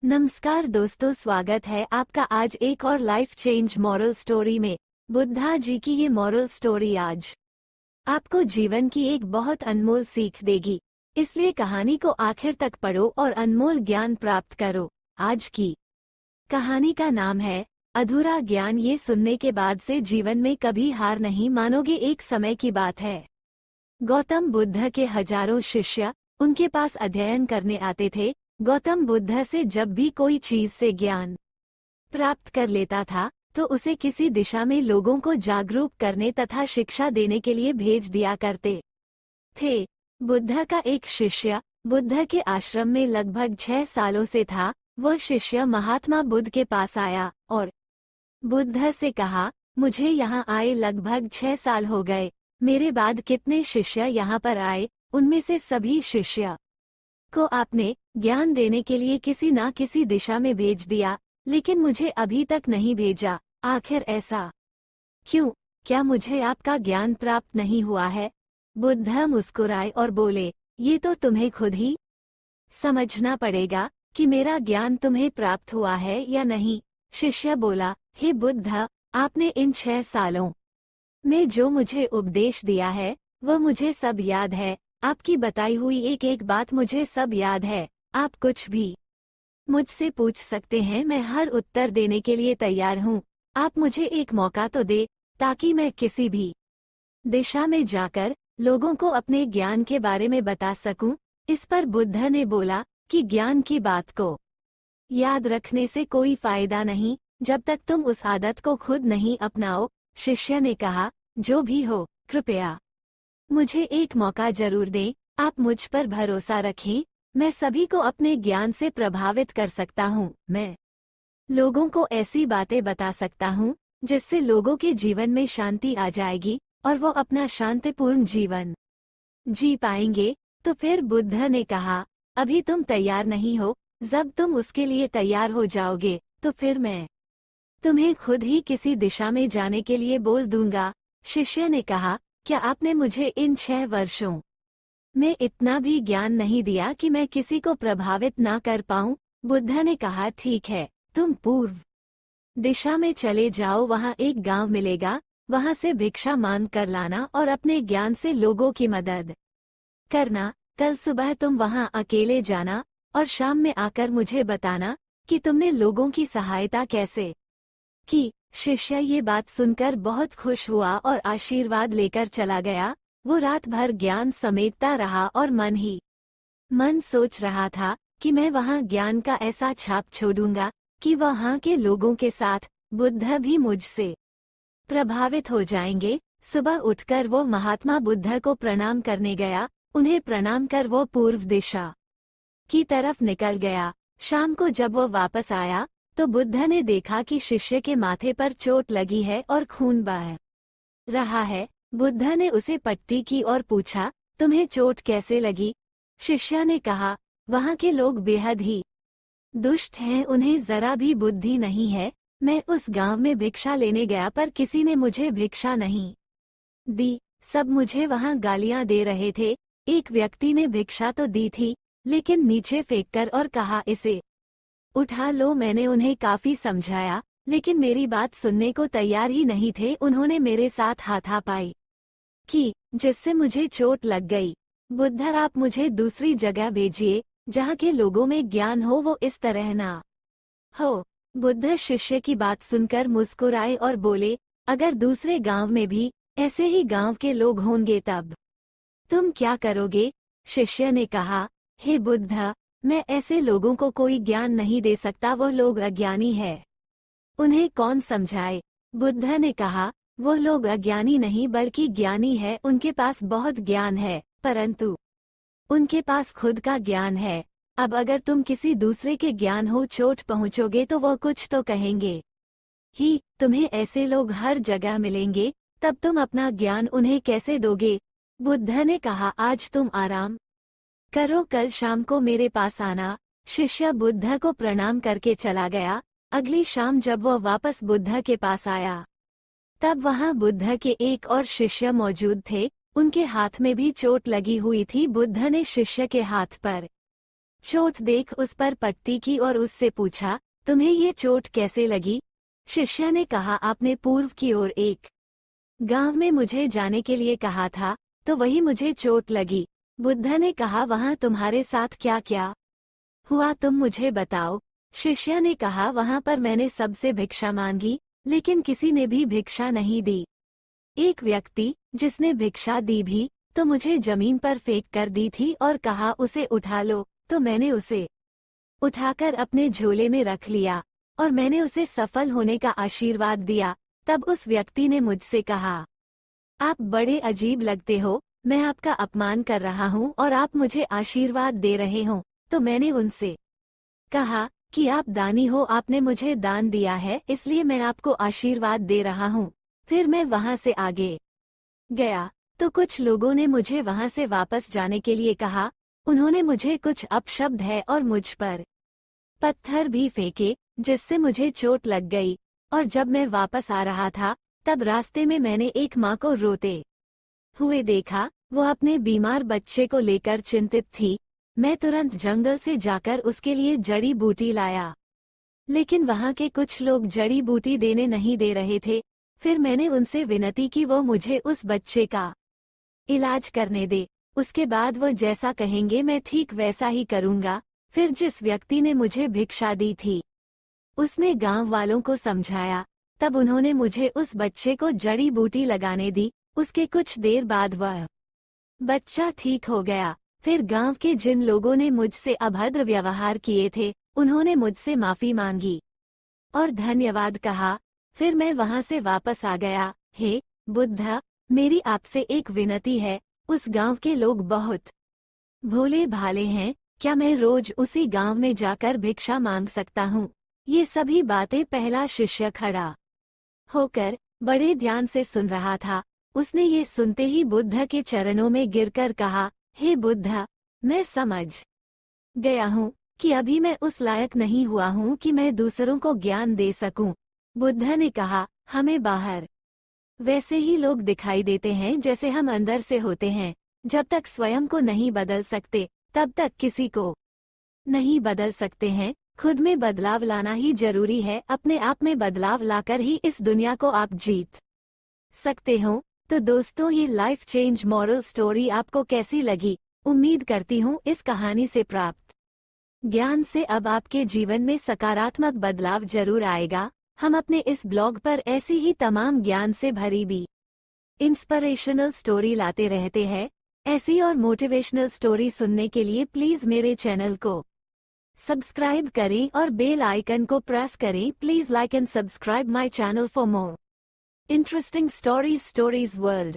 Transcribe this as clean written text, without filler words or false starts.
नमस्कार दोस्तों, स्वागत है आपका आज एक और लाइफ चेंज मॉरल स्टोरी में। बुद्धा जी की ये मॉरल स्टोरी आज आपको जीवन की एक बहुत अनमोल सीख देगी, इसलिए कहानी को आखिर तक पढ़ो और अनमोल ज्ञान प्राप्त करो। आज की कहानी का नाम है अधूरा ज्ञान। ये सुनने के बाद से जीवन में कभी हार नहीं मानोगे। एक समय की बात है, गौतम बुद्ध के हजारों शिष्य उनके पास अध्ययन करने आते थे। गौतम बुद्ध से जब भी कोई चीज से ज्ञान प्राप्त कर लेता था तो उसे किसी दिशा में लोगों को जागरूक करने तथा शिक्षा देने के लिए भेज दिया करते थे। बुद्ध का एक शिष्य बुद्ध के आश्रम में लगभग 6 सालों से था। वह शिष्य महात्मा बुद्ध के पास आया और बुद्ध से कहा, मुझे यहाँ आए लगभग 6 साल हो गए। मेरे बाद कितने शिष्य यहाँ पर आए, उनमें से सभी शिष्य को आपने ज्ञान देने के लिए किसी न किसी दिशा में भेज दिया, लेकिन मुझे अभी तक नहीं भेजा। आखिर ऐसा क्यों? क्या मुझे आपका ज्ञान प्राप्त नहीं हुआ है? बुद्ध मुस्कुराए और बोले, ये तो तुम्हें खुद ही समझना पड़ेगा कि मेरा ज्ञान तुम्हें प्राप्त हुआ है या नहीं। शिष्य बोला, हे बुद्ध, आपने इन 6 सालों में जो मुझे उपदेश दिया है वह मुझे सब याद है। आपकी बताई हुई एक एक बात मुझे सब याद है। आप कुछ भी मुझसे पूछ सकते हैं, मैं हर उत्तर देने के लिए तैयार हूँ। आप मुझे एक मौका तो दे ताकि मैं किसी भी दिशा में जाकर लोगों को अपने ज्ञान के बारे में बता सकूं। इस पर बुद्ध ने बोला कि ज्ञान की बात को याद रखने से कोई फायदा नहीं जब तक तुम उस आदत को खुद नहीं अपनाओ। शिष्य ने कहा, जो भी हो, कृपया मुझे एक मौका जरूर दें। आप मुझ पर भरोसा रखें, मैं सभी को अपने ज्ञान से प्रभावित कर सकता हूँ। मैं लोगों को ऐसी बातें बता सकता हूँ जिससे लोगों के जीवन में शांति आ जाएगी और वो अपना शांतिपूर्ण जीवन जी पाएंगे। तो फिर बुद्ध ने कहा, अभी तुम तैयार नहीं हो। जब तुम उसके लिए तैयार हो जाओगे तो फिर मैं तुम्हें खुद ही किसी दिशा में जाने के लिए बोल दूंगा। शिष्य ने कहा, क्या आपने मुझे इन 6 वर्षों में इतना भी ज्ञान नहीं दिया कि मैं किसी को प्रभावित ना कर पाऊं? बुद्ध ने कहा, ठीक है, तुम पूर्व दिशा में चले जाओ, वहां एक गांव मिलेगा, वहां से भिक्षा मांग कर लाना और अपने ज्ञान से लोगों की मदद करना। कल सुबह तुम वहां अकेले जाना और शाम में आकर मुझे बताना कि तुमने लोगों की सहायता कैसे की। शिष्य ये बात सुनकर बहुत खुश हुआ और आशीर्वाद लेकर चला गया। वो रात भर ज्ञान समेटता रहा और मन ही मन सोच रहा था कि मैं वहां ज्ञान का ऐसा छाप छोड़ूंगा कि वहां के लोगों के साथ बुद्ध भी मुझसे प्रभावित हो जाएंगे। सुबह उठकर वो महात्मा बुद्ध को प्रणाम करने गया। उन्हें प्रणाम कर वो पूर्व दिशा की तरफ निकल गया। शाम को जब वो वापस आया तो बुद्ध ने देखा कि शिष्य के माथे पर चोट लगी है और खून बह रहा है। बुद्ध ने उसे पट्टी की और पूछा, तुम्हें चोट कैसे लगी? शिष्य ने कहा, वहां के लोग बेहद ही दुष्ट हैं, उन्हें जरा भी बुद्धि नहीं है। मैं उस गांव में भिक्षा लेने गया पर किसी ने मुझे भिक्षा नहीं दी। सब मुझे वहां गालियां दे रहे थे। एक व्यक्ति ने भिक्षा तो दी थी लेकिन नीचे फेंककर और कहा, इसे उठा लो। मैंने उन्हें काफी समझाया लेकिन मेरी बात सुनने को तैयार ही नहीं थे। उन्होंने मेरे साथ हाथापाई की जिससे मुझे चोट लग गई। बुद्ध, आप मुझे दूसरी जगह भेजिए जहाँ के लोगों में ज्ञान हो, वो इस तरह ना हो। बुद्ध शिष्य की बात सुनकर मुस्कुराए और बोले, अगर दूसरे गांव में भी ऐसे ही गांव के लोग होंगे तब तुम क्या करोगे? शिष्य ने कहा, हे बुद्ध, मैं ऐसे लोगों को कोई ज्ञान नहीं दे सकता, वो लोग अज्ञानी है, उन्हें कौन समझाए? बुद्ध ने कहा, वो लोग अज्ञानी नहीं बल्कि ज्ञानी है। उनके पास बहुत ज्ञान है परंतु उनके पास खुद का ज्ञान है। अब अगर तुम किसी दूसरे के ज्ञान हो चोट पहुंचोगे तो वो कुछ तो कहेंगे ही। तुम्हें ऐसे लोग हर जगह मिलेंगे, तब तुम अपना ज्ञान उन्हें कैसे दोगे? बुद्ध ने कहा, आज तुम आराम करो, कल शाम को मेरे पास आना। शिष्य बुद्ध को प्रणाम करके चला गया। अगली शाम जब वह वापस बुद्ध के पास आया तब वहां बुद्ध के एक और शिष्य मौजूद थे। उनके हाथ में भी चोट लगी हुई थी। बुद्ध ने शिष्य के हाथ पर चोट देख उस पर पट्टी की और उससे पूछा, तुम्हें ये चोट कैसे लगी? शिष्य ने कहा, आपने पूर्व की ओर एक गांव में मुझे जाने के लिए कहा था, तो वही मुझे चोट लगी। बुद्ध ने कहा, वहां तुम्हारे साथ क्या क्या हुआ, तुम मुझे बताओ। शिष्य ने कहा, वहां पर मैंने सबसे भिक्षा मांगी, लेकिन किसी ने भी भिक्षा नहीं दी। एक व्यक्ति जिसने भिक्षा दी भी तो मुझे जमीन पर फेंक कर दी थी और कहा, उसे उठा लो, तो मैंने उसे उठाकर अपने झोले में रख लिया और मैंने उसे सफल होने का आशीर्वाद दिया। तब उस व्यक्ति ने मुझसे कहा, आप बड़े अजीब लगते हो, मैं आपका अपमान कर रहा हूँ और आप मुझे आशीर्वाद दे रहे हो। तो मैंने उनसे कहा कि आप दानी हो, आपने मुझे दान दिया है, इसलिए मैं आपको आशीर्वाद दे रहा हूँ। फिर मैं वहां से आगे गया तो कुछ लोगों ने मुझे वहां से वापस जाने के लिए कहा। उन्होंने मुझे कुछ अपशब्द है और मुझ पर पत्थर भी फेंके, जिससे मुझे चोट लग गई। और जब मैं वापस आ रहा था तब रास्ते में मैंने एक माँ को रोते हुए देखा। वो अपने बीमार बच्चे को लेकर चिंतित थी। मैं तुरंत जंगल से जाकर उसके लिए जड़ी बूटी लाया, लेकिन वहां के कुछ लोग जड़ी बूटी देने नहीं दे रहे थे। फिर मैंने उनसे विनती की वो मुझे उस बच्चे का इलाज करने दे। उसके बाद वो जैसा कहेंगे मैं ठीक वैसा ही करूंगा। फिर जिस व्यक्ति ने मुझे भिक्षा दी थी उसने गांव वालों को समझाया। तब उन्होंने मुझे उस बच्चे को जड़ी बूटी लगाने दी। उसके कुछ देर बाद वह बच्चा ठीक हो गया। फिर गांव के जिन लोगों ने मुझसे अभद्र व्यवहार किए थे उन्होंने मुझसे माफी मांगी और धन्यवाद कहा। फिर मैं वहां से वापस आ गया। हे बुद्ध, मेरी आपसे एक विनती है। उस गांव के लोग बहुत भोले भाले हैं, क्या मैं रोज उसी गांव में जाकर भिक्षा मांग सकता हूँ? ये सभी बातें पहला शिष्य खड़ा होकर बड़े ध्यान से सुन रहा था। उसने ये सुनते ही बुद्ध के चरणों में गिरकर कहा, हे बुद्ध, मैं समझ गया हूँ कि अभी मैं उस लायक नहीं हुआ हूँ कि मैं दूसरों को ज्ञान दे सकूं। बुद्ध ने कहा, हमें बाहर वैसे ही लोग दिखाई देते हैं जैसे हम अंदर से होते हैं। जब तक स्वयं को नहीं बदल सकते तब तक किसी को नहीं बदल सकते हैं। खुद में बदलाव लाना ही जरूरी है। अपने आप में बदलाव लाकर ही इस दुनिया को आप जीत सकते हो। तो दोस्तों, ये लाइफ चेंज मॉरल स्टोरी आपको कैसी लगी? उम्मीद करती हूँ इस कहानी से प्राप्त ज्ञान से अब आपके जीवन में सकारात्मक बदलाव जरूर आएगा। हम अपने इस ब्लॉग पर ऐसी ही तमाम ज्ञान से भरी भी इंस्पिरेशनल स्टोरी लाते रहते हैं। ऐसी और मोटिवेशनल स्टोरी सुनने के लिए प्लीज मेरे चैनल को सब्सक्राइब करें और बेल आइकन को प्रेस करें। Please like and subscribe my channel for more interesting stories world।